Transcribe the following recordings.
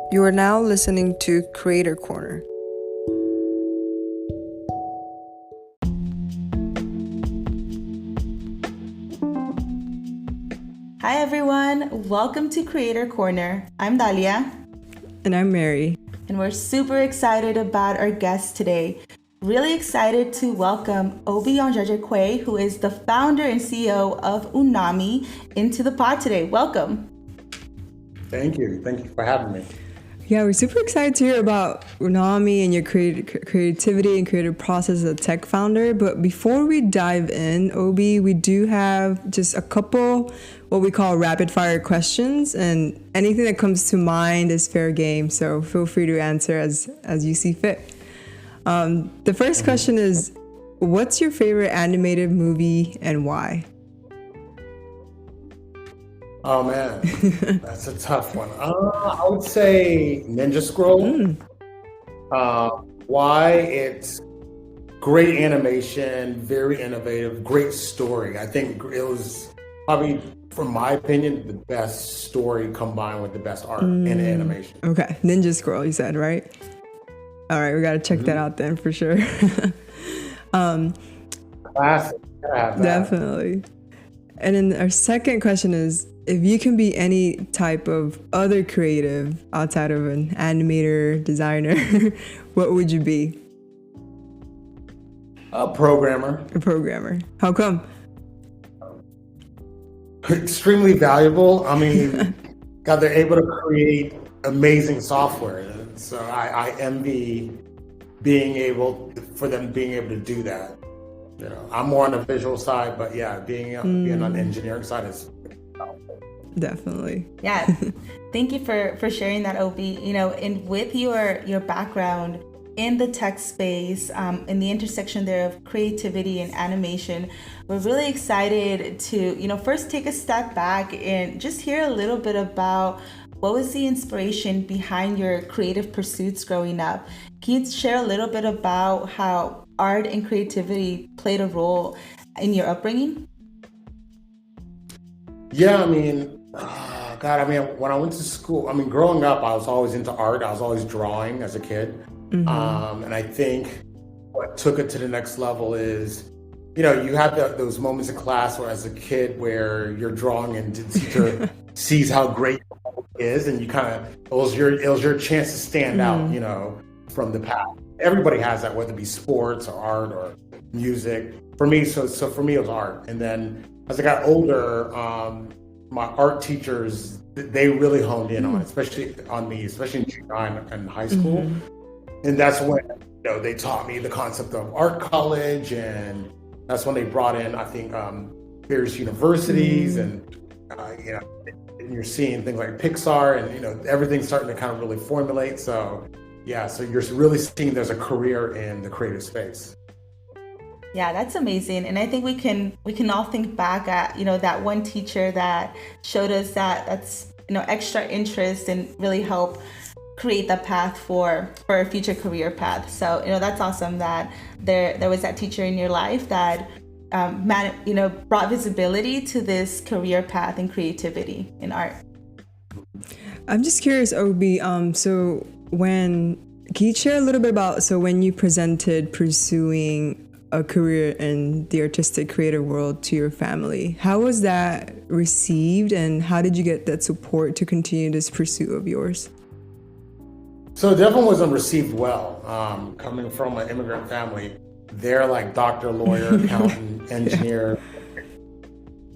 You are now listening to Creator Corner. Hi everyone, welcome to Creator Corner. I'm Dalia. And I'm Mary. And we're super excited about our guest today. Really excited to welcome Obi Onyejekwe, who is the founder and CEO of UNOMI, into the pod today. Welcome. Thank you. Thank you for having me. Yeah, we're super excited to hear about UNOMI and your creativity and creative process as a tech founder. But before we dive in, Obi, we do have just a couple what we call rapid fire questions, and anything that comes to mind is fair game. So feel free to answer as you see fit. The first question is, what's your favorite animated movie and why? Oh man, that's a tough one. I would say Ninja Scroll. Why? It's great animation, very innovative, great story. I think it was probably, from my opinion, the best story combined with the best art and animation. Okay, Ninja Scroll, you said, right? All right, we got to check that out then for sure. Classic. Definitely. And then our second question is, if you can be any type of other creative outside of an animator, designer, what would you be? A programmer. A programmer. How come? Extremely valuable. I mean, God, they're able to create amazing software. And so I envy being able to do that. You know, I'm more on the visual side, but yeah, being on the engineering side is definitely. Yeah. Thank you for sharing that, Obi. You know, and with your background in the tech space, in the intersection there of creativity and animation, we're really excited to, first take a step back and just hear a little bit about what was the inspiration behind your creative pursuits growing up. Can you share a little bit about how art and creativity played a role in your upbringing? Yeah, I mean, when I went to school, growing up, I was always into art. I was always drawing as a kid. And I think what took it to the next level is, you have those moments in class where as a kid where you're drawing and the teacher sees how great it is, and you it was your chance to stand out, from the pack. Everybody has that, whether it be sports or art or music. For me, so for me it was art. And then as I got older, my art teachers, they really honed in on it, especially in junior high and high school. And that's when they taught me the concept of art college, and that's when they brought in, I think, various universities, and and you're seeing things like Pixar, and everything's starting to kind of really formulate. So so you're really seeing there's a career in the creative space. Yeah, that's amazing. And I think we can all think back at, that one teacher that showed us that's extra interest and really help create the path for a future career path. So, that's awesome that there was that teacher in your life that brought visibility to this career path in creativity in art. I'm just curious, Obi, can you share a little bit about, when you presented pursuing a career in the artistic creative world to your family, how was that received, and how did you get that support to continue this pursuit of yours? So it definitely wasn't received well. Coming from an immigrant family, they're like doctor, lawyer, accountant, engineer.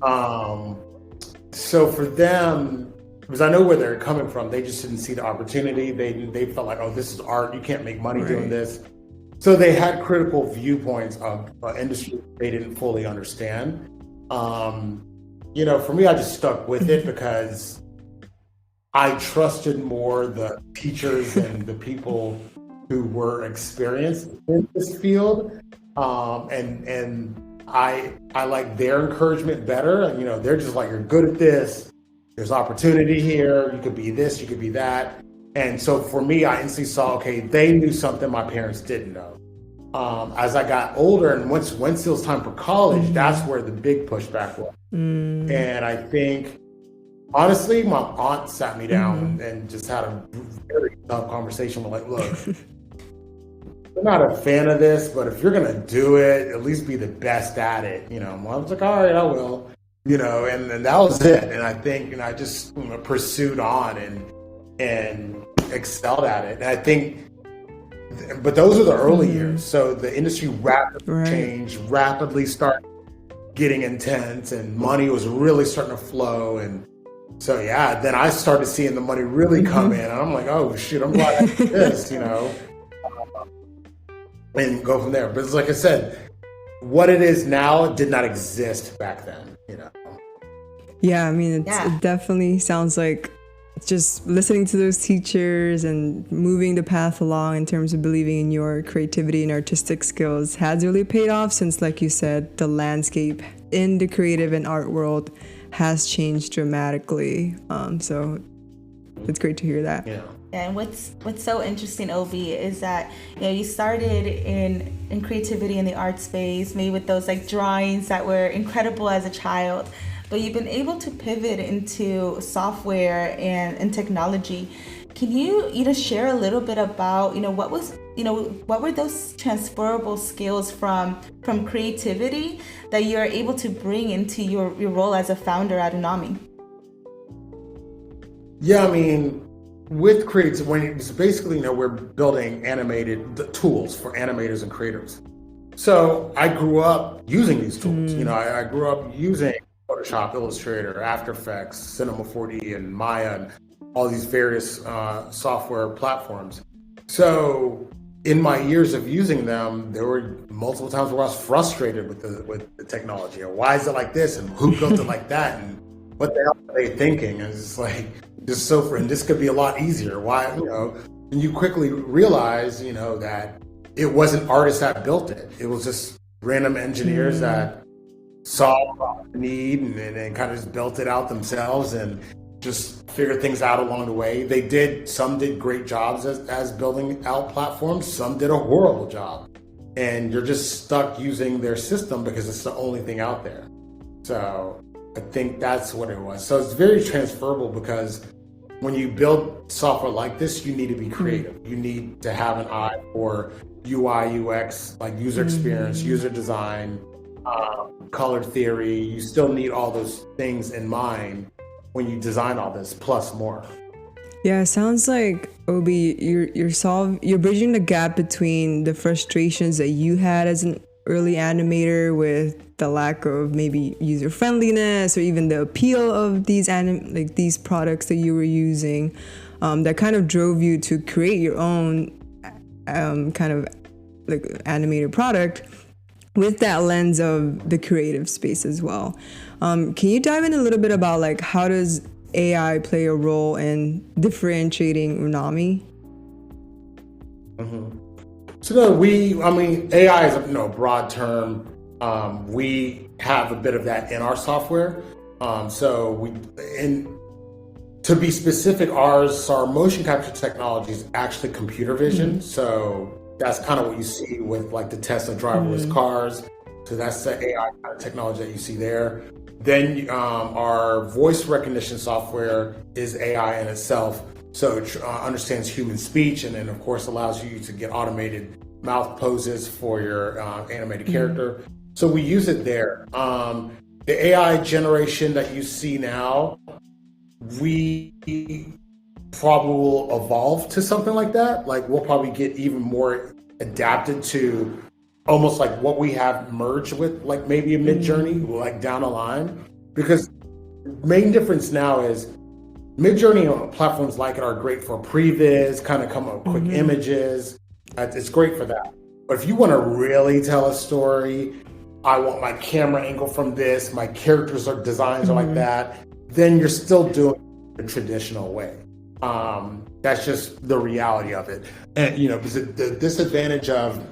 So for them, because I know where they're coming from, they just didn't see the opportunity. They felt like, oh, this is art. You can't make money doing this. So they had critical viewpoints of industry they didn't fully understand. For me, I just stuck with it because I trusted more the teachers and the people who were experienced in this field. And I like their encouragement better. They're just like, you're good at this. There's opportunity here. You could be this, you could be that. And so for me, I instantly saw, okay, they knew something my parents didn't know. As I got older and once it was time for college, that's where the big pushback was. And I think honestly, my aunt sat me down and just had a very tough conversation. With like, look, I'm not a fan of this, but if you're gonna do it, at least be the best at it. I was like, all right, I will. And that was it. And I think, I just pursued on and excelled at it. And I think, but those are the early years. So the industry rapidly changed, rapidly started getting intense, and money was really starting to flow. And so, yeah, then I started seeing the money really come in. And I'm like, oh, shit, I'm glad I did this, and go from there. But it's like I said, what it is now did not exist back then, Yeah, I mean, it definitely sounds like just listening to those teachers and moving the path along in terms of believing in your creativity and artistic skills has really paid off, since, like you said, the landscape in the creative and art world has changed dramatically. So it's great to hear that. Yeah. And what's so interesting, Obi, is that you started in creativity in the art space, maybe with those like drawings that were incredible as a child, but you've been able to pivot into software and technology. Can you share a little bit about what were those transferable skills from creativity that you're able to bring into your role as a founder at UNOMI? Yeah, I mean, with creative, when it's basically, we're building animated tools for animators and creators. So I grew up using these tools. I grew up using Photoshop, Illustrator, After Effects, Cinema 4D, and Maya, and all these various software platforms. So in my years of using them, there were multiple times where I was frustrated with the technology. Why is it like this? And who built it like that? And what the hell are they thinking? And it's just like, and this could be a lot easier. Why, and you quickly realize, that it wasn't artists that built it. It was just random engineers that saw the need and kind of just built it out themselves and just figured things out along the way. Some did great jobs as building out platforms. Some did a horrible job. And you're just stuck using their system because it's the only thing out there. So I think that's what it was. So it's very transferable, because when you build software like this, you need to be creative. You need to have an eye for UI, UX, like user experience, user design, color theory. You still need all those things in mind when you design all this, plus more. Yeah, it sounds like, Obi, you're bridging the gap between the frustrations that you had as an early animator with the lack of maybe user friendliness, or even the appeal of these these products that you were using, that kind of drove you to create your own kind of like animated product with that lens of the creative space as well. Can you dive in a little bit about like how does AI play a role in differentiating UNOMI? So AI is a broad term. We have a bit of that in our software. To be specific, our motion capture technology is actually computer vision. So that's kind of what you see with like the Tesla driverless cars. So that's the AI kind of technology that you see there. Then our voice recognition software is AI in itself. So it understands human speech, and then of course allows you to get automated mouth poses for your animated character. So we use it there. The AI generation that you see now, we probably will evolve to something like that. Like we'll probably get even more adapted to almost like what we have merged with, like maybe a Mid-Journey, like down the line. Because the main difference now is Mid-Journey platforms like it are great for previs, kind of come up with quick images. It's great for that. But if you want to really tell a story, I want my camera angle from this, my characters or designs are like that, then you're still doing it the traditional way. That's just the reality of it. And, because the disadvantage of,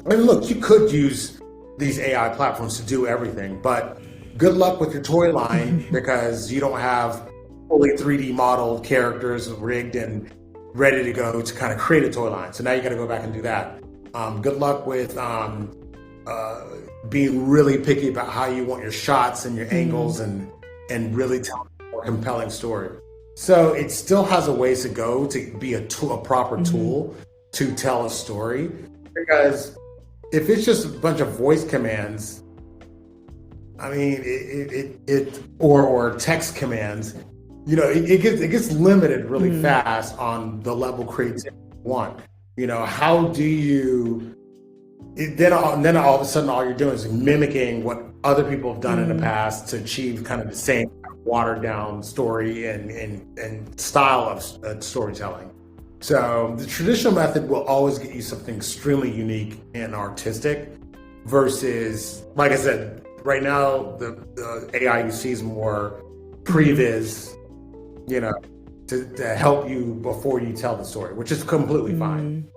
look, you could use these AI platforms to do everything, but good luck with your toy line because you don't have fully 3D modeled characters rigged and ready to go to kind of create a toy line. So now you got to go back and do that. Good luck with being really picky about how you want your shots and your angles and really tell compelling story. So it still has a ways to go to be a proper tool to tell a story. Because if it's just a bunch of voice commands, I mean, or text commands, you know, it gets limited really fast on the level creativity you want. You know, how do you? Then all of a sudden, all you're doing is mimicking what other people have done in the past to achieve kind of the same watered down story and style of storytelling. So the traditional method will always get you something extremely unique and artistic versus, like I said, right now the AI you see is more previs, you know, to help you before you tell the story, which is completely fine.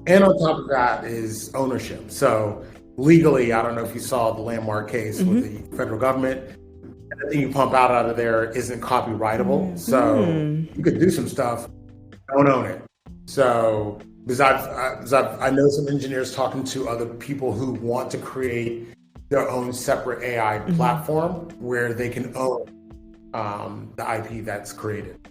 And on top of that is ownership. So legally, I don't know if you saw the landmark case with the federal government. Anything you pump out of there isn't copyrightable. So you could do some stuff, don't own it. So because I know some engineers talking to other people who want to create their own separate AI platform where they can own the IP that's created.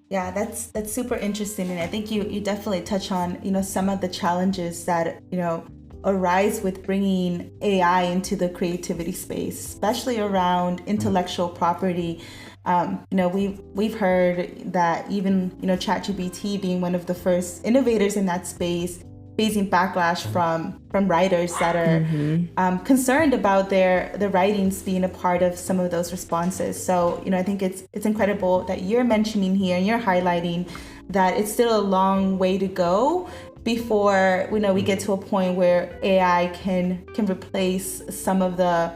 Yeah, that's super interesting, and I think you definitely touch on, you know, some of the challenges that, you know, arise with bringing AI into the creativity space, especially around intellectual property. You know, we've heard that even, you know, ChatGPT being one of the first innovators in that space, facing backlash from writers that are concerned about the writings being a part of some of those responses. So, you know, I think it's incredible that you're mentioning here and you're highlighting that it's still a long way to go before, you know, we get to a point where AI can replace some of the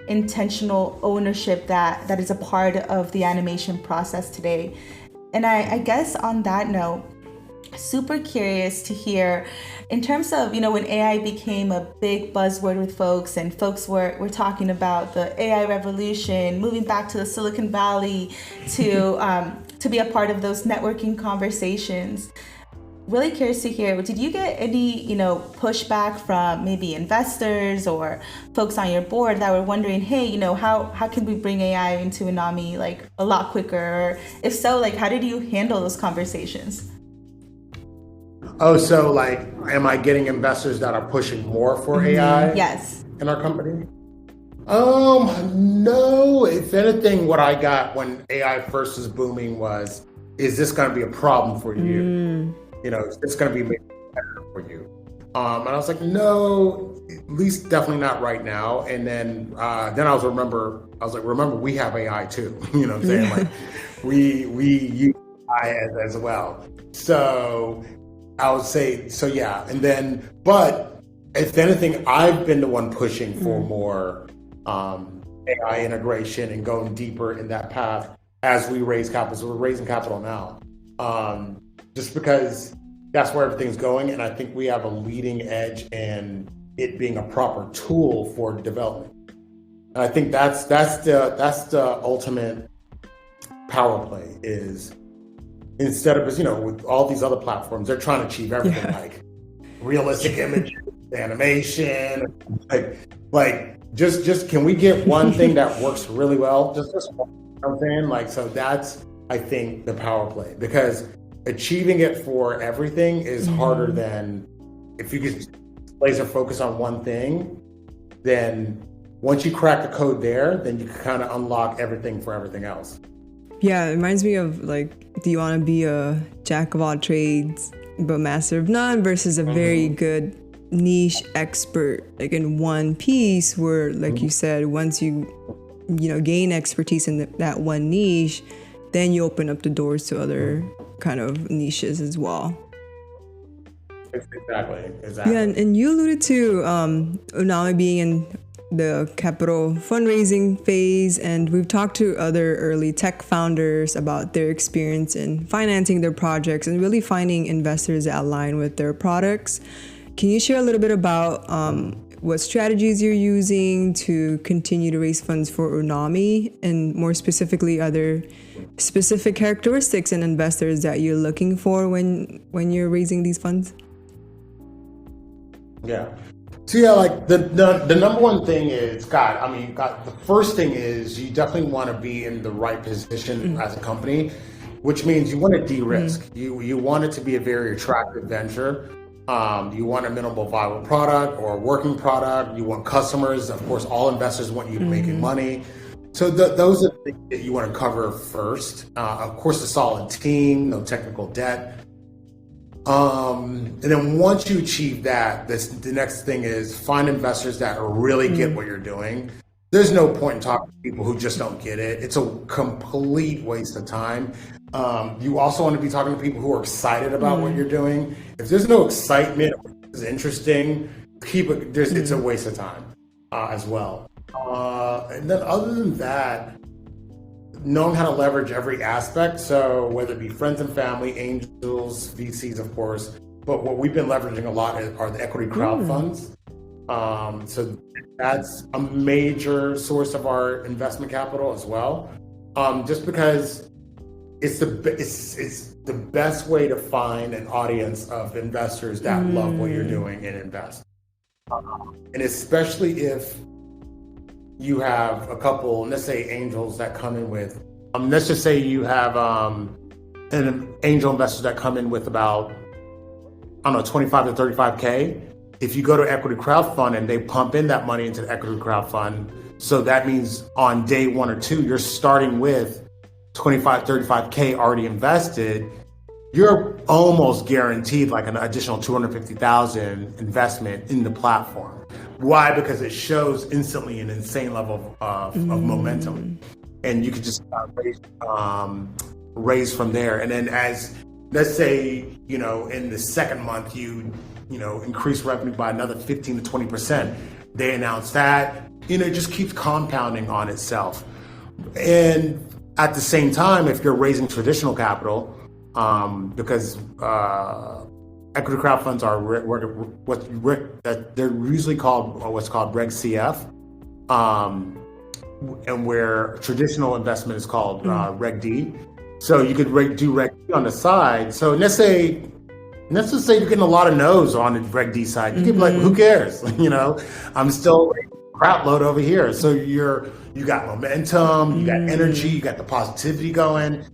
intentional ownership that is a part of the animation process today. And I guess on that note, super curious to hear in terms of, you know, when AI became a big buzzword with folks and folks were talking about the AI revolution, moving back to the Silicon Valley to be a part of those networking conversations. Really curious to hear, did you get any, you know, pushback from maybe investors or folks on your board that were wondering, hey, you know, how can we bring AI into UNOMI like a lot quicker? Or if so, like, how did you handle those conversations? Oh, so like, am I getting investors that are pushing more for AI? Yes. In our company? No. If anything, what I got when AI first was booming was, is this going to be a problem for you? You know, is this going to be better for you? And I was like, no, at least definitely not right now. And then I was like, remember, we have AI too. You know what I'm saying? Like, we use AI as well. So I would say, so yeah. And then, but if anything, I've been the one pushing for more AI integration and going deeper in that path as we raise capital. So we're raising capital now. Just because that's where everything's going, and I think we have a leading edge in it being a proper tool for development. And I think that's the ultimate power play is, instead of, you know, with all these other platforms, they're trying to achieve everything like realistic images, animation, like just can we get one thing that works really well? Just one, you know what I'm saying? Like, so that's, I think, the power play, because achieving it for everything is harder than if you could laser focus on one thing. Then once you crack the code there, then you can kind of unlock everything for everything else. Yeah, it reminds me of like, do you want to be a jack of all trades but master of none versus a very good niche expert like in one piece, where like you said, once you gain expertise in that one niche, then you open up the doors to other kind of niches as well. Exactly. Yeah, and you alluded to UNOMI being in the capital fundraising phase, and we've talked to other early tech founders about their experience in financing their projects and really finding investors that align with their products. Can you share a little bit about what strategies you're using to continue to raise funds for UNOMI, and more specifically, other specific characteristics in investors that you're looking for when you're raising these funds? Yeah. So yeah, like the number one thing is, God, the first thing is you definitely want to be in the right position as a company, which means you want to de-risk. You want it to be a very attractive venture. You want a minimal viable product or a working product. You want customers. Of course, all investors want you making money. So those are the things that you want to cover first. Of course, a solid team, no technical debt. And then once you achieve that, the next thing is find investors that really get what you're doing. There's no point in talking to people who just don't get it. It's a complete waste of time. You also want to be talking to people who are excited about what you're doing. If there's no excitement, or it's interesting, it's a waste of time as well. And then other than that, knowing how to leverage every aspect. So whether it be friends and family, angels, VCs, of course, but what we've been leveraging a lot are the equity crowd funds. So that's a major source of our investment capital as well. Just because it's the best way to find an audience of investors that love what you're doing and invest. And especially if you have a couple, let's say angels that come in with, let's just say you have an angel investors that come in with about, 25 to 35K. If you go to equity crowdfund and they pump in that money into the equity crowdfund, so that means on day 1 or 2, you're starting with 25, 35K already invested. You're almost guaranteed like an additional 250,000 investment in the platform. Why? Because it shows instantly an insane level of momentum, and you could just raise from there. And then as, let's say, in the second month, you increase revenue by another 15 to 20%. They announce that, it just keeps compounding on itself. And at the same time, if you're raising traditional capital, because equity crowd funds are they're usually called what's called Reg CF, and where traditional investment is called Reg D. So you could do Reg D on the side. So let's just say you're getting a lot of no's on the Reg D side. You could be like, who cares? I'm still crowd load over here. So you got momentum, you got energy, you got the positivity going.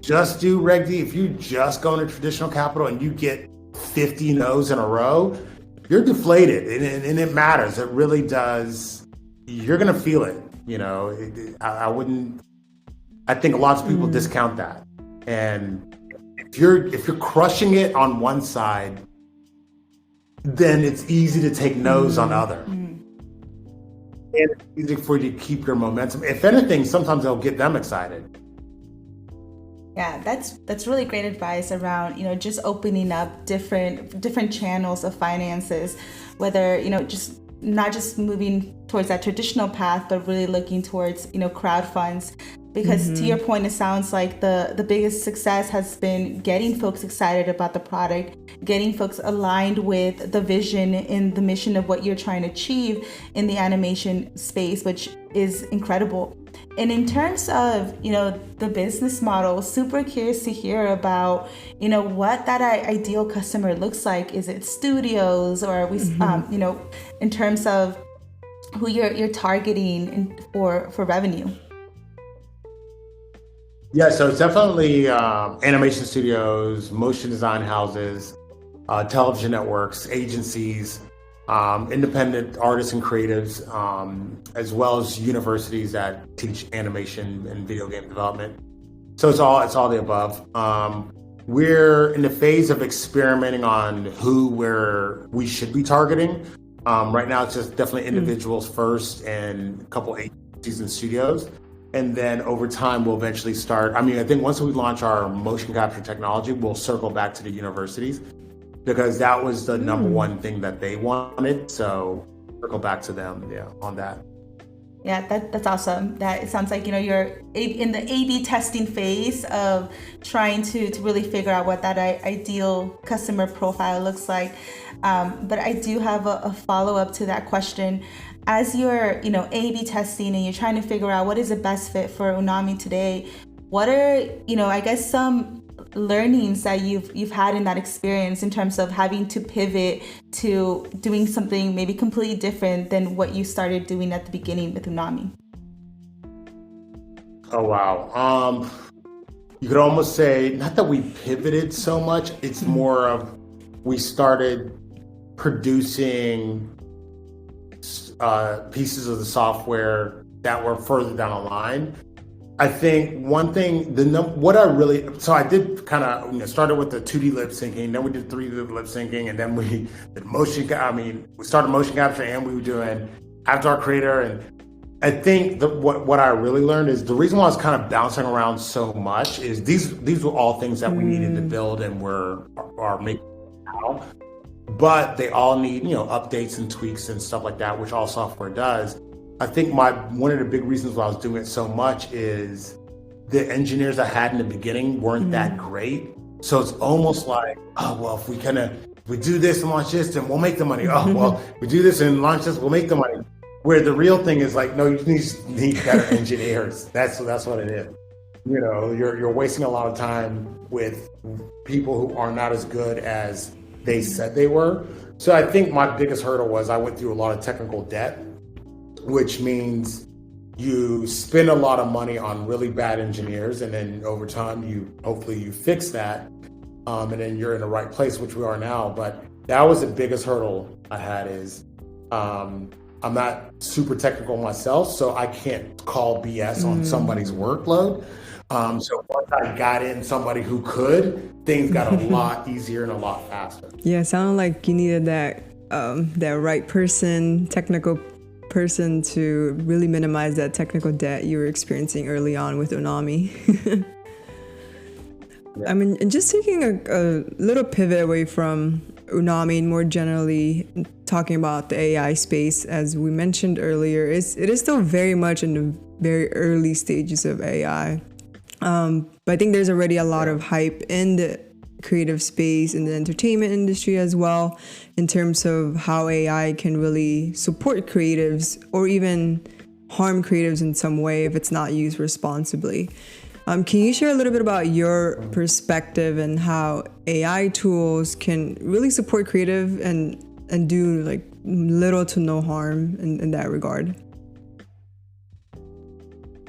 Just do Reg D. If you just go into traditional capital and you get 50 no's in a row, you're deflated, and it matters. It really does. You're gonna feel it. I think lots of people discount that. And if you're crushing it on one side, then it's easy to take no's on other. And it's easy for you to keep your momentum. If anything, sometimes it'll get them excited. Yeah, that's really great advice around, just opening up different channels of finances, whether, just not just moving towards that traditional path, but really looking towards, crowd funds. Because to your point, it sounds like the biggest success has been getting folks excited about the product, getting folks aligned with the vision and the mission of what you're trying to achieve in the animation space, which is incredible. And in terms of, the business model, super curious to hear about, what that ideal customer looks like. Is it studios, or are we, in terms of who you're targeting for revenue? Yeah, so it's definitely animation studios, motion design houses, television networks, agencies, independent artists and creatives, as well as universities that teach animation and video game development. So it's all the above. We're in the phase of experimenting on where we should be targeting. Right now, it's just definitely individuals first, and a couple agencies and studios. And then over time, we'll eventually start. I think once we launch our motion capture technology, we'll circle back to the universities, because that was the number one thing that they wanted. So circle back to them, on that. Yeah, that's awesome. That it sounds like, you're in the A/B testing phase of trying to really figure out what that ideal customer profile looks like. But I do have a follow-up to that question. As you're, A/B testing and you're trying to figure out what is the best fit for UNOMI today, what are, I guess some learnings that you've had in that experience in terms of having to pivot to doing something maybe completely different than what you started doing at the beginning with UNOMI? Oh, wow. You could almost say, not that we pivoted so much, it's more of we started producing pieces of the software that were further down the line. I think one thing, so I did kind of, started with the 2D lip syncing, then we did 3D lip syncing, and then we did we started motion capture, and we were doing Avatar Creator. And I think what I really learned is the reason why I was kind of bouncing around so much is these were all things that we needed to build and are making now, but they all need, updates and tweaks and stuff like that, which all software does. I think one of the big reasons why I was doing it so much is the engineers I had in the beginning weren't that great. So it's almost like, oh, well, if we do this and launch this, then we'll make the money. Oh, well, we do this and launch this, we'll make the money. Where the real thing is like, no, you need better engineers. That's what it is. You're wasting a lot of time with people who are not as good as they said they were. So I think my biggest hurdle was I went through a lot of technical debt, which means you spend a lot of money on really bad engineers, and then over time hopefully you fix that, and then you're in the right place, which we are now. But that was the biggest hurdle I had is I'm not super technical myself, so I can't call BS on somebody's workload. So once I got in somebody who could, things got a lot easier and a lot faster. Yeah, it sounded like you needed that right technical person to really minimize that technical debt you were experiencing early on with UNOMI. Yeah. I mean, and just taking a little pivot away from UNOMI and more generally talking about the AI space, as we mentioned earlier, it is still very much in the very early stages of AI. But I think there's already a lot of hype in the creative space, in the entertainment industry as well, in terms of how AI can really support creatives or even harm creatives in some way if it's not used responsibly. Can you share a little bit about your perspective and how AI tools can really support creative and do like little to no harm in that regard?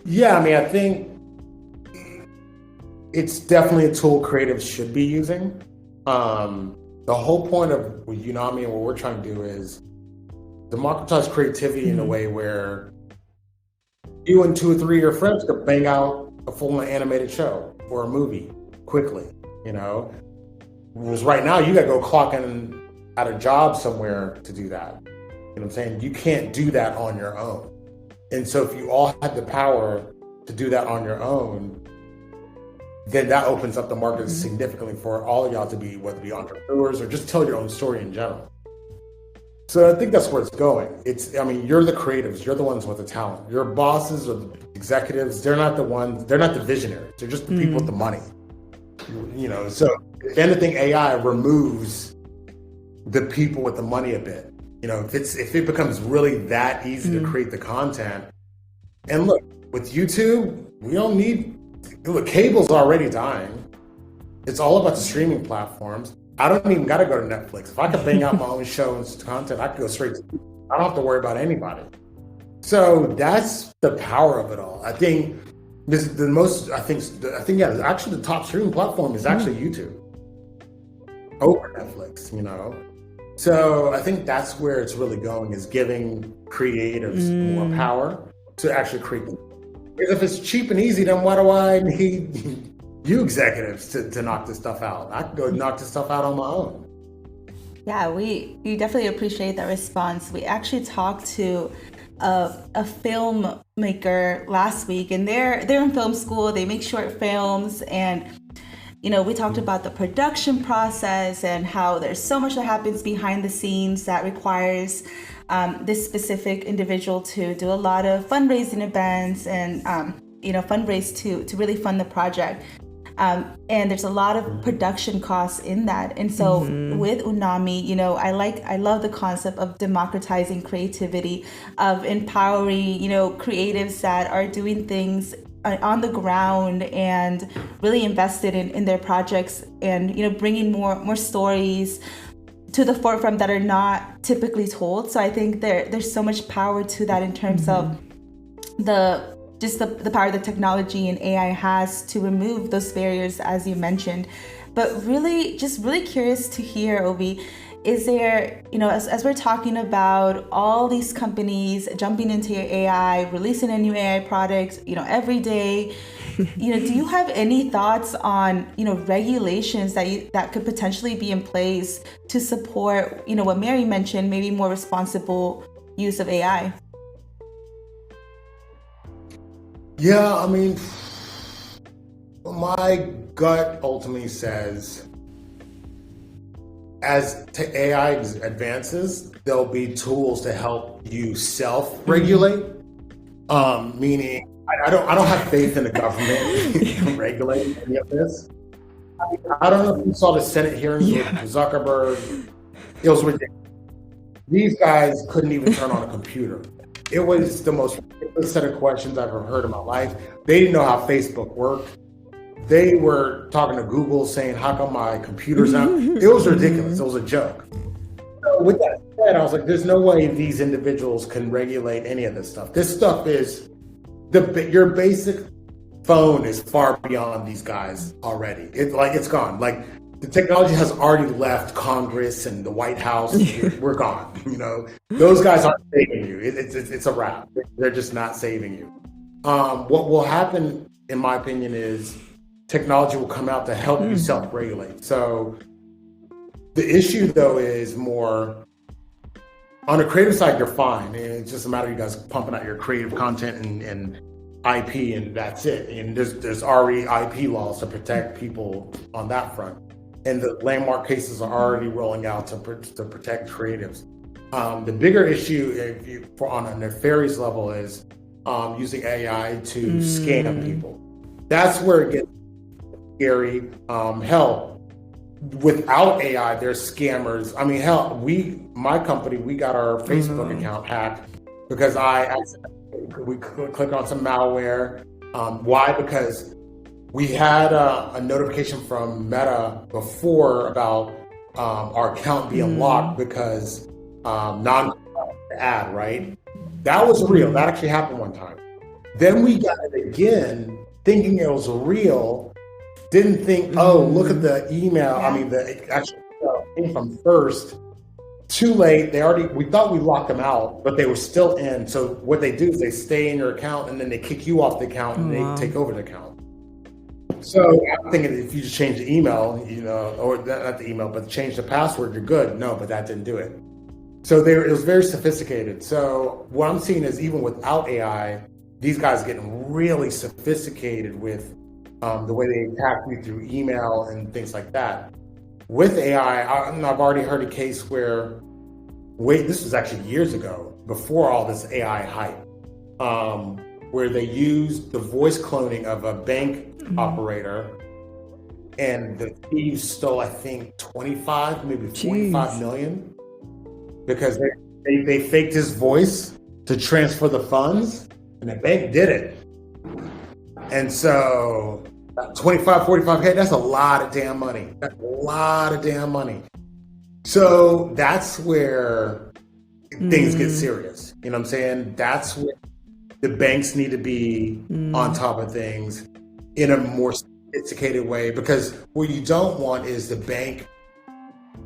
Yeah, I mean, I think it's definitely a tool creatives should be using. The whole point of UNOMI and what we're trying to do is democratize creativity in a way where you and 2 or 3 of your friends could bang out a full animated show or a movie quickly, Whereas right now you gotta go clock in at a job somewhere to do that. You know what I'm saying? You can't do that on your own. And so if you all had the power to do that on your own, then that opens up the market significantly for all of y'all to be, whether it be entrepreneurs or just tell your own story in general. So I think that's where it's going. You're the creatives, you're the ones with the talent. Your bosses or the executives, they're not the visionaries. They're just the people with the money. So if anything, AI removes the people with the money a bit. If it becomes really that easy to create the content. And look, with YouTube, cable's already dying. It's all about the streaming platforms. I don't even got to go to Netflix. If I could bang out my own show and content, I could go straight to. I don't have to worry about anybody. So that's the power of it all. I think actually the top streaming platform is actually YouTube over Netflix. So I think that's where it's really going, is giving creatives more power to actually create. Because if it's cheap and easy, then why do I need you executives to knock this stuff out? I can go knock this stuff out on my own. Yeah, we definitely appreciate that response. We actually talked to a filmmaker last week, and they're in film school. They make short films, and we talked about the production process and how there's so much that happens behind the scenes that requires this specific individual to do a lot of fundraising events and fundraise to really fund the project. And there's a lot of production costs in that. And so with UNOMI, I love the concept of democratizing creativity, of empowering, creatives that are doing things on the ground and really invested in their projects, and bringing more stories to the forefront that are not typically told. So I think there's so much power to that in terms of the power that technology and AI has to remove those barriers, as you mentioned. But really curious to hear, Obi, is there, as we're talking about all these companies jumping into AI, releasing a new AI product, every day, do you have any thoughts on, regulations that could potentially be in place to support, what Mary mentioned, maybe more responsible use of AI? Yeah, I mean, my gut ultimately says, as AI advances, there'll be tools to help you self-regulate. Meaning, I don't have faith in the government regulating any of this. I don't know if you saw the Senate hearings with Zuckerberg. It was ridiculous. These guys couldn't even turn on a computer. It was the most ridiculous set of questions I've ever heard in my life. They didn't know how Facebook worked. They were talking to Google saying, how come my computer's not? It was ridiculous. It was a joke. So with that said, I was like, there's no way these individuals can regulate any of this stuff. This stuff is, your basic phone is far beyond these guys already. It's gone. Like, the technology has already left Congress and the White House. We're gone. Those guys aren't saving you. It's a wrap. They're just not saving you. What will happen, in my opinion, is technology will come out to help you self-regulate. So the issue, though, is more on the creative side. You're fine. It's just a matter of you guys pumping out your creative content and IP, and that's it. And there's already IP laws to protect people on that front. And the landmark cases are already rolling out to protect creatives. The bigger issue on a nefarious level is using AI to scam people. That's where it gets scary. Hell, without AI, there's scammers. I mean, hell, my company, we got our Facebook account hacked because we clicked on some malware. Why? Because we had a notification from Meta before about our account being locked because ad, right? That was real. That actually happened one time. Then we got it again, thinking it was real. Didn't think, look at the email. I mean, the actual email came from first. Too late. We thought we locked them out, but they were still in. So what they do is they stay in your account and then they kick you off the account and they take over the account. So I'm thinking if you just change the email, or not the email, but change the password, you're good. No, but that didn't do it. So it was very sophisticated. So what I'm seeing is even without AI, these guys are getting really sophisticated with the way they attack you through email and things like that. With AI, I've already heard a case where, this was actually years ago, before all this AI hype, where they used the voice cloning of a bank operator, and the thieves stole, I think, 25, maybe 45 million, because they faked his voice to transfer the funds, and the bank did it. And so 25, 45K, that's a lot of damn money. That's a lot of damn money. So that's where things get serious. You know what I'm saying? That's where the banks need to be on top of things in a more sophisticated way, because what you don't want is the bank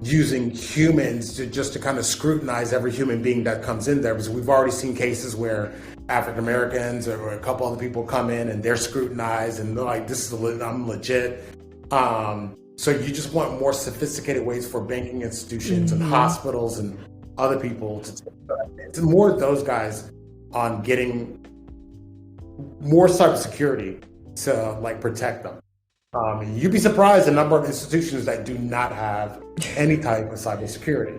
using humans to kind of scrutinize every human being that comes in there, because we've already seen cases where African Americans or a couple other people come in and they're scrutinized and they're like, I'm legit. So you just want more sophisticated ways for banking institutions and hospitals and other people to more of those guys on getting more cybersecurity to protect them. You'd be surprised the number of institutions that do not have any type of cybersecurity.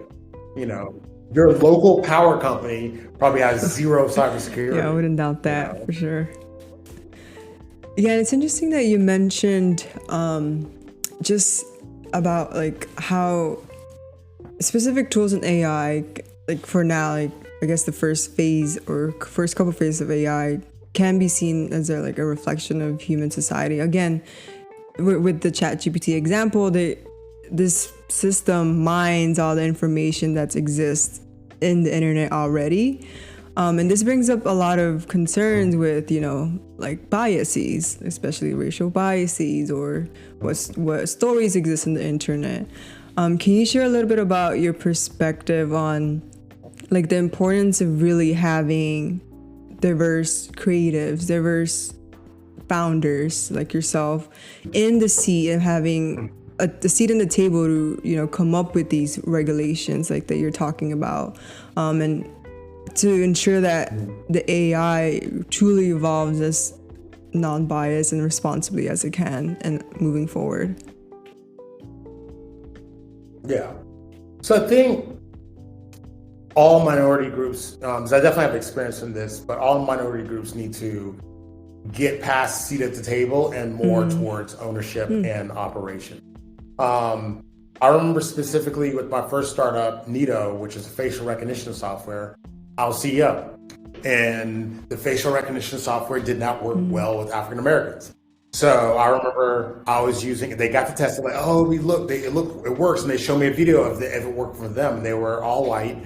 Your local power company probably has zero cybersecurity. Yeah, I wouldn't doubt that for sure. Yeah, it's interesting that you mentioned just about how specific tools in AI, for now, I guess the first phase or first couple phases of AI can be seen as a reflection of human society. Again, with the ChatGPT example, this system mines all the information that exists in the internet already. And this brings up a lot of concerns with, biases, especially racial biases, or what stories exist in the internet. Can you share a little bit about your perspective on the importance of really having diverse creatives, diverse founders like yourself in the seat of having a seat in the table to, come up with these regulations that you're talking about, and to ensure that the AI truly evolves as non-biased and responsibly as it can and moving forward? Yeah. So I think all minority groups, I definitely have experience in this, but all minority groups need to get past seat at the table and more towards ownership and operation. I remember specifically with my first startup, Nito, which is a facial recognition software, I was CEO. And the facial recognition software did not work well with African Americans. So I remember I was using it. They got to test it, it works. And they showed me a video of if it worked for them. And they were all white.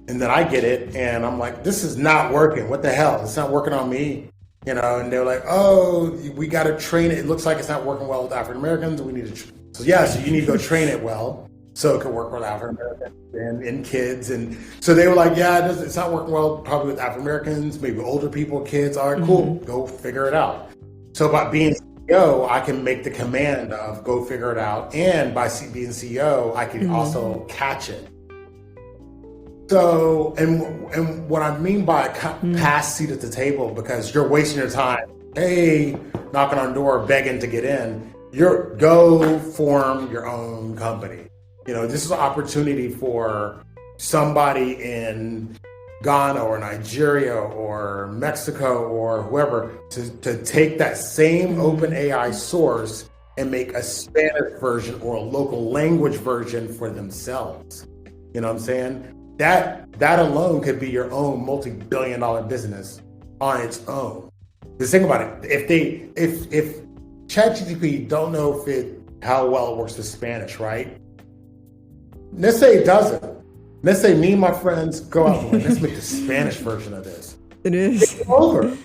And then I get it, and I'm like, this is not working. What the hell? It's not working on me. And they're like, oh, we got to train it. It looks like it's not working well with African Americans. We need to, so you need to go train it well so it can work with African Americans and kids. And so they were like, it's not working well probably with African Americans, maybe older people, kids. All right, cool. Go figure it out. So by being CEO, I can make the command of go figure it out. And by being CEO, I can also catch it. So, and what I mean by pass seat at the table, because you're wasting your time, knocking on the door, begging to get in, go form your own company. This is an opportunity for somebody in Ghana or Nigeria or Mexico or whoever to take that same open AI source and make a Spanish version or a local language version for themselves. You know what I'm saying? That alone could be your own multi-billion-dollar business on its own. Just think about it. If ChatGPT don't know how well it works with Spanish, right? Let's say it doesn't. Let's say me and my friends go out and let's make the Spanish version of this. It is. It's over.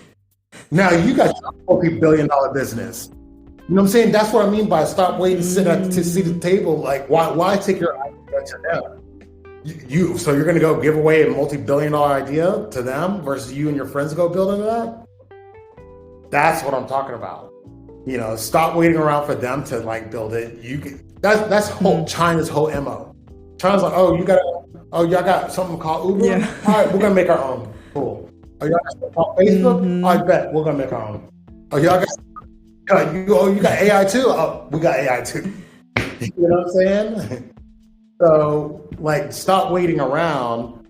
Now you got your multi-billion-dollar business. You know what I'm saying? That's what I mean by stop waiting to sit at the table. Like, why take your idea to them? So you're going to go give away a multi-billion-dollar idea to them versus you and your friends go building that? That's what I'm talking about. Stop waiting around for them to build it. That's China's whole MO. China's like, y'all got something called Uber? Yeah. All right, we're going to make our own. Cool. Oh, y'all got something called Facebook? I bet we're going to make our own. Oh, y'all got, you got AI too? Oh, we got AI too. You know what I'm saying? So, stop waiting around.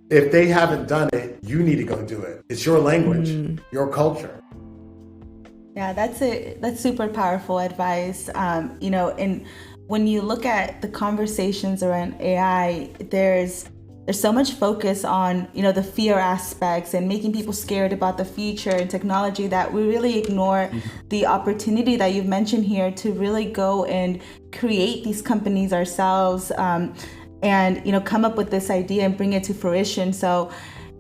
If they haven't done it, you need to go do it. It's your language, your culture. Yeah, that's super powerful advice. And when you look at the conversations around AI, there's so much focus on, the fear aspects and making people scared about the future and technology that we really ignore the opportunity that you've mentioned here to really go and create these companies ourselves, and, come up with this idea and bring it to fruition. So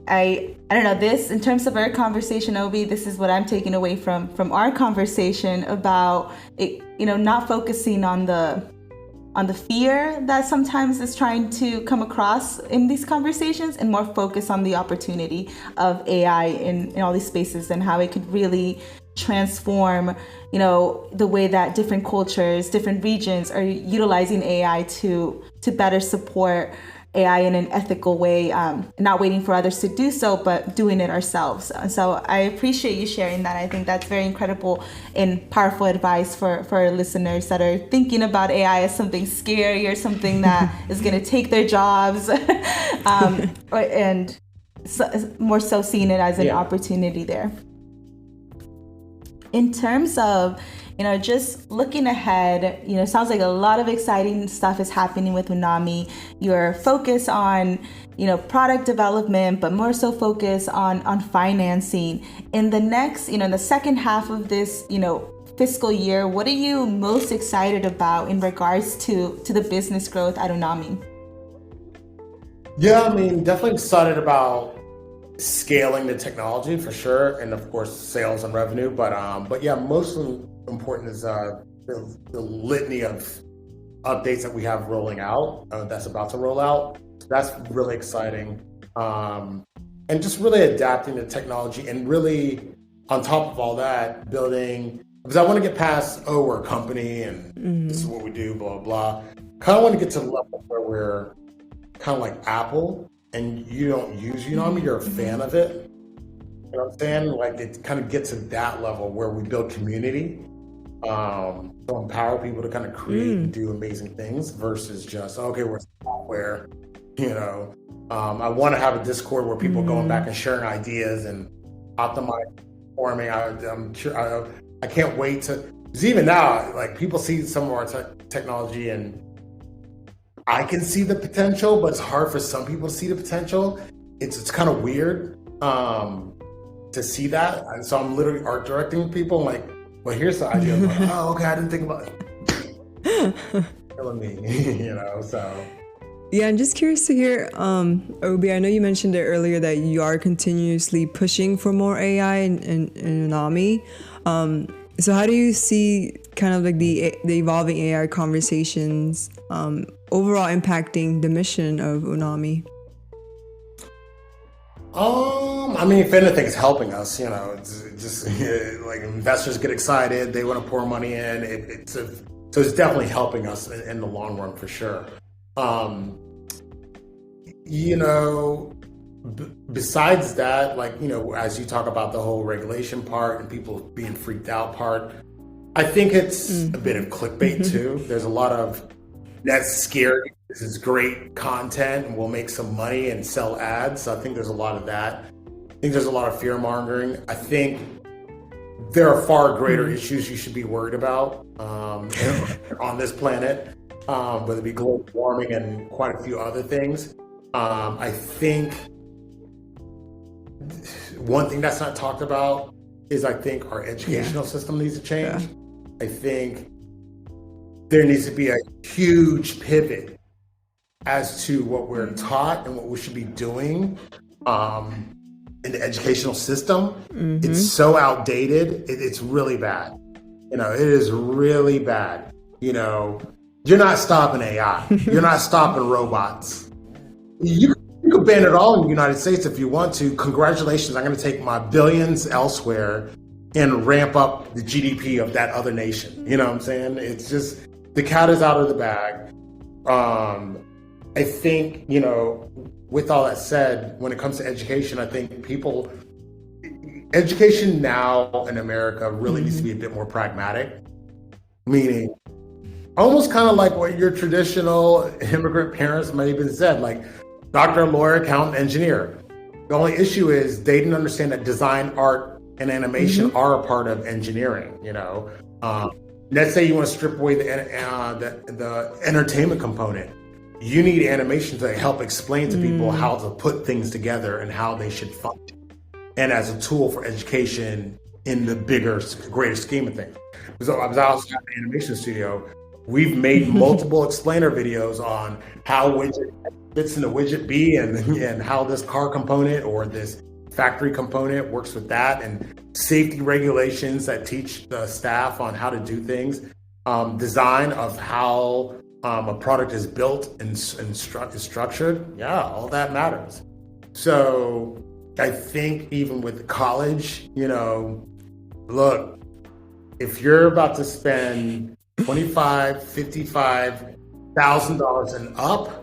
I don't know, this, in terms of our conversation, Obi, this is what I'm taking away from our conversation about it, not focusing on the fear that sometimes is trying to come across in these conversations, and more focus on the opportunity of AI in all these spaces and how it could really transform, the way that different cultures, different regions are utilizing AI to better support AI in an ethical way, not waiting for others to do so, but doing it ourselves. So I appreciate you sharing that. I think that's very incredible and powerful advice for our listeners that are thinking about AI as something scary or something that is going to take their jobs, and more so seeing it as an opportunity there. In terms of, just looking ahead, sounds like a lot of exciting stuff is happening with UNOMI. Your focus on, product development, but more so focus on financing. In the next, in the second half of this, fiscal year, what are you most excited about in regards to the business growth at UNOMI? Yeah, I mean, definitely excited about scaling the technology for sure, and of course sales and revenue. But yeah, most important is the litany of updates that we have rolling out, that's about to roll out. So that's really exciting, and just really adapting the technology, and really on top of all that, building, because I want to get past, we're a company and this is what we do, blah blah. Kind of want to get to the level where we're kind of like Apple, and you don't use UNOMI, you're a fan of it. You know what I'm saying? Like, it kind of gets to that level where we build community, to empower people to kind of create and do amazing things versus just, okay, we're software, I want to have a Discord where people going back and sharing ideas and optimizing, performing. I can't wait to, because even now, like, people see some of our technology and I can see the potential, but it's hard for some people to see the potential. It's kind of weird to see that. And so I'm literally art directing people. I'm like, well, here's the idea. I'm like, oh, okay, I didn't think about it. Killing me, so. Yeah, I'm just curious to hear, Obi, I know you mentioned it earlier that you are continuously pushing for more AI in UNOMI. So how do you see kind of like the evolving AI conversations overall impacting the mission of UNOMI? I mean, if anything, it's helping us. It's just like investors get excited, they want to pour money in. So it's definitely helping us in the long run for sure. Besides that, like, as you talk about the whole regulation part and people being freaked out part, I think it's a bit of clickbait too. There's a lot of, that's scary, this is great content and we'll make some money and sell ads. So I think there's a lot of that. I think there's a lot of fear mongering. I think there are far greater issues you should be worried about on this planet, whether it be global warming and quite a few other things. I think one thing that's not talked about is I think our educational system needs to change. I think there needs to be a huge pivot as to what we're taught and what we should be doing in the educational system. It's so outdated. It's really bad. It is really bad. You're not stopping AI. You're not stopping robots. You can ban it all in the United States if you want to. Congratulations, I'm going to take my billions elsewhere and ramp up the GDP of that other nation. You know what I'm saying? It's just, the cat is out of the bag. I think, with all that said, when it comes to education, I think education now in America really needs to be a bit more pragmatic, meaning almost kind of like what your traditional immigrant parents might even said, like doctor, lawyer, accountant, engineer. The only issue is they didn't understand that design, art, and animation are a part of engineering. Let's say you want to strip away the entertainment component. You need animation to help explain to people how to put things together and how they should function, and as a tool for education in the greater scheme of things. So I was also at the animation studio. We've made multiple explainer videos on how widget fits in the widget B and how this car component or this factory component works with that, and safety regulations that teach the staff on how to do things, design of how a product is built and is structured. Yeah, all that matters. So I think even with college, look, if you're about to spend $25,000, $55,000 and up,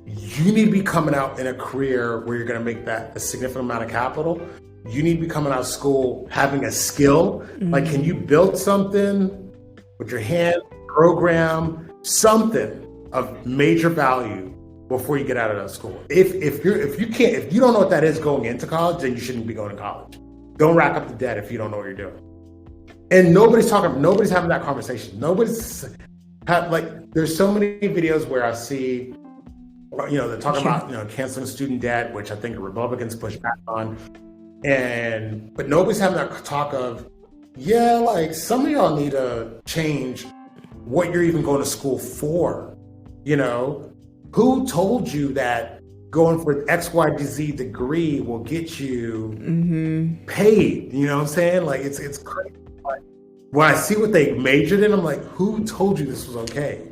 you need to be coming out in a career where you're going to make that a significant amount of capital. You need to be coming out of school having a skill. Like, can you build something with your hand, program something of major value before you get out of that school? If you don't know what that is going into college, then you shouldn't be going to college. Don't rack up the debt if you don't know what you're doing. And nobody's having that conversation. There's so many videos where I see, they're talking about, canceling student debt, which I think Republicans push back on. But nobody's having that talk of, some of y'all need to change what you're even going to school for. Who told you that going for XYZ degree will get you paid? You know what I'm saying? Like, it's crazy. When I see what they majored in, I'm like, who told you this was okay?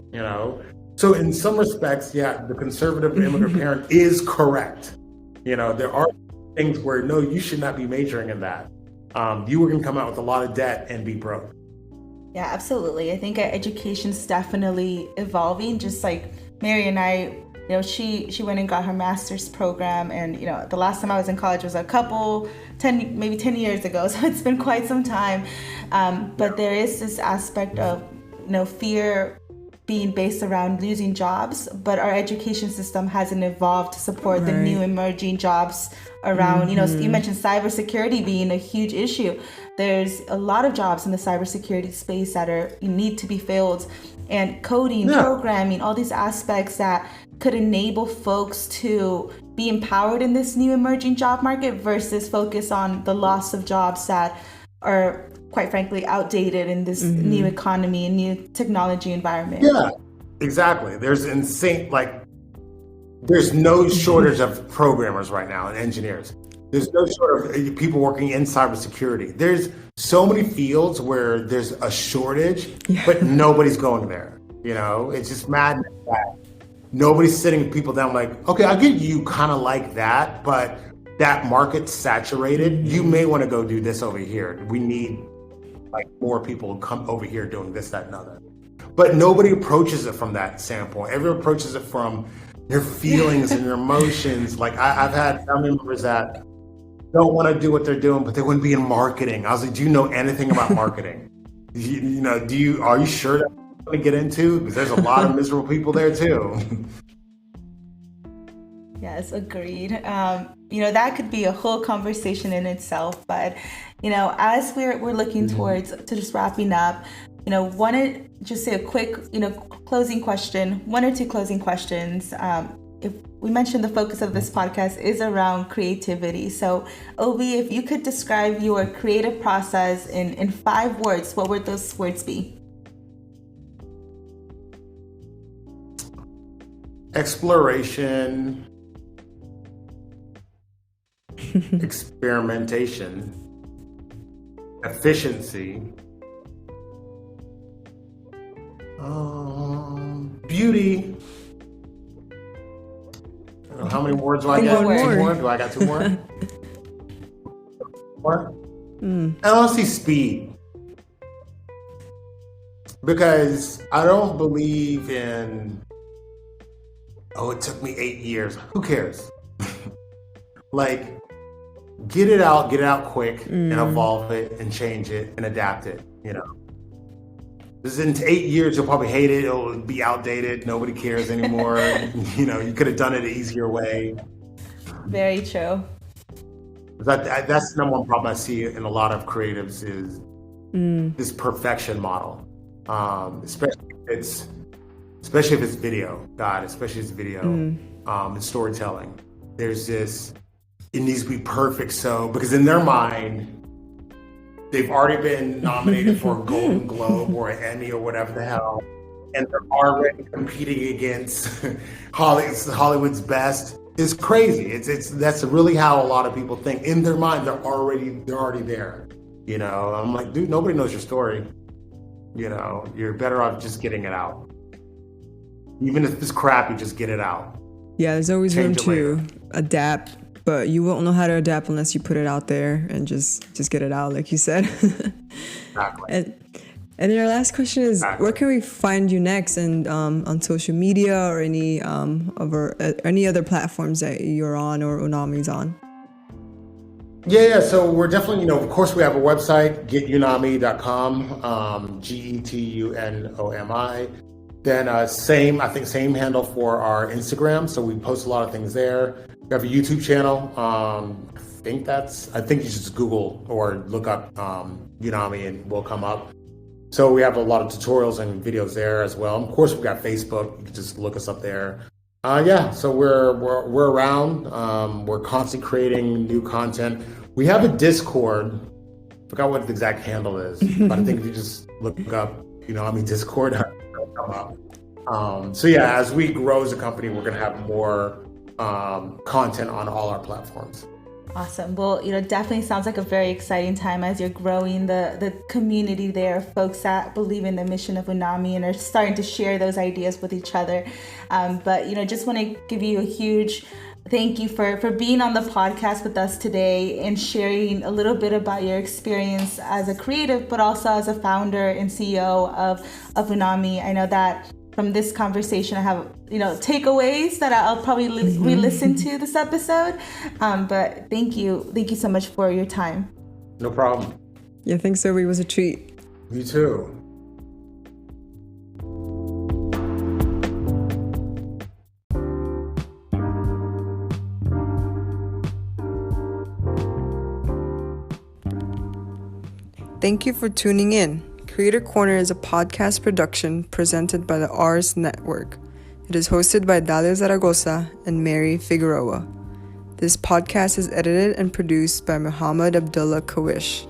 So in some respects, the conservative immigrant parent is correct. There are things where, no, you should not be majoring in that. You were going to come out with a lot of debt and be broke. Yeah, absolutely. I think education's definitely evolving. Just like Mary and I, she went and got her master's program, and the last time I was in college was maybe 10 years ago, so it's been quite some time. But there is this aspect of fear being based around losing jobs, but our education system hasn't evolved to support the new emerging jobs around, you mentioned cybersecurity being a huge issue. There's a lot of jobs in the cybersecurity space that need to be filled, and coding, programming, all these aspects that could enable folks to be empowered in this new emerging job market versus focus on the loss of jobs that are, quite frankly, outdated in this new economy and new technology environment. Yeah, exactly. There's no shortage of programmers right now and engineers. There's no shortage of people working in cybersecurity. There's so many fields where there's a shortage, but nobody's going there. It's just madness that nobody's sitting people down like, okay, I get you kind of like that, but that market's saturated. You may want to go do this over here. We need more people come over here doing this, that, and other. But nobody approaches it from that standpoint. Everyone approaches it from their feelings and their emotions. Like I've had family members that don't want to do what they're doing, but they wouldn't be in marketing. I was like, do you know anything about marketing? Are you sure that's what you want to get into? Because there's a lot of miserable people there too. Yes, agreed. That could be a whole conversation in itself. But, as we're looking towards to just wrapping up, wanted just say a quick, closing question, one or two closing questions. If we mentioned the focus of this podcast is around creativity. So, Obi, if you could describe your creative process in 5 words, what would those words be? Exploration, experimentation, efficiency, beauty. How many words do I get? 2 more? Do I got 2 more? More? And honestly, speed. Because I don't believe in, it took me 8 years. Who cares? Get it out quick and evolve it and change it and adapt it, Because in 8 years, you'll probably hate it. It'll be outdated. Nobody cares anymore. You could have done it an easier way. Very true. That's the number one problem I see in a lot of creatives is this perfection model. Especially if it's video. Especially if it's video and storytelling. There's this, it needs to be perfect. So, because in their mind, they've already been nominated for a Golden Globe or an Emmy or whatever the hell, and they're already competing against Hollywood's best. It's crazy. That's really how a lot of people think. In their mind, they're already there. I'm like, dude, nobody knows your story. You're better off just getting it out. Even if it's crappy, just get it out. Yeah, there's always room to adapt, but you won't know how to adapt unless you put it out there and just get it out, like you said. Exactly. And your last question is, where can we find you next, and on social media or any other platforms that you're on or UNOMI's on? Yeah. So we're definitely, of course, we have a website, getunomi.com, GETUNOMI. Then same handle for our Instagram. So we post a lot of things there. We have a YouTube channel, think you just Google or look up UNOMI and we'll come up. So we have a lot of tutorials and videos there as well. Of course, we've got Facebook. You can just look us up there. So we're around. We're constantly creating new content. We have a Discord. Forgot what the exact handle is, but I think if you just look up, Discord, it'll come up. As we grow as a company, we're going to have more content on all our platforms. Awesome. Well, definitely sounds like a very exciting time as you're growing the community there, folks that believe in the mission of UNOMI and are starting to share those ideas with each other. Just want to give you a huge thank you for being on the podcast with us today and sharing a little bit about your experience as a creative, but also as a founder and CEO of UNOMI. I know that from this conversation, I have, takeaways that I'll probably re-listen to this episode. But thank you so much for your time. No problem. Yeah, thanks, Obi. It was a treat. You too. Thank you for tuning in. Creator Corner is a podcast production presented by the Ars Network. It is hosted by Dalia Zaragoza and Mary Figueroa. This podcast is edited and produced by Muhammad Abdullah Kawish.